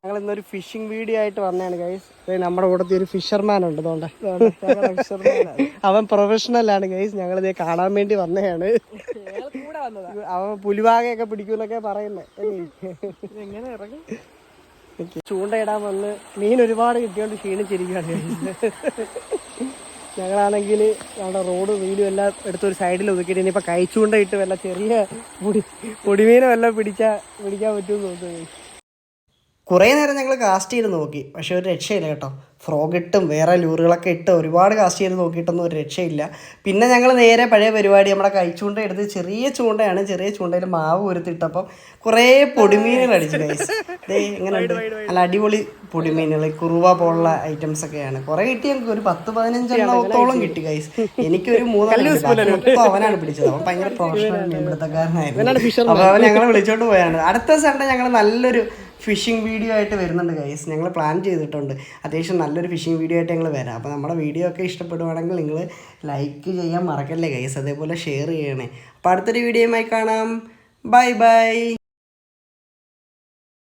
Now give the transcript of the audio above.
ഞങ്ങൾ ഇന്നൊരു phishing video ആയിട്ട് വന്നതാണ് ഗൈസ്. നമ്മുടെ കൂട്ടത്തിൽ ഒരു ഫിഷർമാൻ ഉണ്ട്. അതുകൊണ്ട് അവൻ പ്രൊഫഷണൽ ആണ് ഗൈസ്. ഞങ്ങളിത് കാണാൻ വേണ്ടി വന്നതാണ്. അവൻ പുലിവാകയൊക്കെ പിടിക്കൂന്നൊക്കെ പറയുന്നേ. ചൂണ്ടയിടാൻ വന്ന് മീൻ ഒരുപാട് കിട്ടിയോണ്ട് ക്ഷീണിച്ചിരിക്കുകയാണ്. ഞങ്ങളാണെങ്കിൽ നമ്മുടെ റോഡ് വീടും എല്ലാം എടുത്തൊരു സൈഡിൽ ഒതുക്കിയിട്ട് ഇനിയിപ്പോൾ കൈച്ചൂണ്ടയിട്ട് വല്ല ചെറിയ പൊടിമീനെ വല്ല പിടിക്കാൻ പറ്റുമെന്ന് നോക്കുന്നത്. കുറേ നേരം ഞങ്ങൾ കാസ്റ്റ് ചെയ്ത് നോക്കി, പക്ഷെ ഒരു രക്ഷയില്ല കേട്ടോ. ഫ്രോഗ് ഇട്ടും വേറെ ലൂറുകളൊക്കെ ഇട്ട് ഒരുപാട് കാസ്റ്റ് ചെയ്ത് നോക്കിയിട്ടൊന്നും ഒരു രക്ഷയില്ല. പിന്നെ ഞങ്ങൾ നേരെ പഴയ പരിപാടി, നമ്മുടെ കൈച്ചൂണ്ട എടുത്ത് ചെറിയ ചൂണ്ടയാണ്, ചെറിയ ചൂണ്ടയിൽ മാവ് ഉരുത്തിട്ടപ്പം കുറേ പൊടിമീനുകൾ അടിച്ചു ഗൈസ്. എങ്ങനെയുണ്ട്? നല്ല അടിപൊളി പൊടിമീനുകൾ, കുറുവ പോലുള്ള ഐറ്റംസ് ഒക്കെയാണ് കുറേ കിട്ടി. ഞങ്ങൾക്ക് ഒരു 10-15 എണ്ണത്തോളം കിട്ടി ഗൈസ്. എനിക്കൊരു 3 അവനാണ് പിടിച്ചത്. അവൻ ഭയങ്കര പ്രൊഫഷണൽ മീൻപിടുത്തക്കാരനായിരുന്നു. അപ്പോൾ അവൻ ഞങ്ങളെ വിളിച്ചോണ്ട് പോയാണ്. അടുത്ത സൺഡേ ഞങ്ങൾ നല്ലൊരു ഫിഷിംഗ് വീഡിയോ ആയിട്ട് വരുന്നുണ്ട് ഗൈസ്. ഞങ്ങൾ പ്ലാൻ ചെയ്തിട്ടുണ്ട്. അത്യാവശ്യം നല്ലൊരു ഫിഷിംഗ് വീഡിയോ ആയിട്ട് ഞങ്ങൾ വരാം. അപ്പോൾ നമ്മുടെ വീഡിയോ ഒക്കെ ഇഷ്ടപ്പെടുവാണെങ്കിൽ നിങ്ങൾ ലൈക്ക് ചെയ്യാൻ മറക്കല്ലേ ഗൈസ്. അതേപോലെ ഷെയർ ചെയ്യണേ. അപ്പോൾ അടുത്തൊരു വീഡിയോയുമായി കാണാം. Bye bye.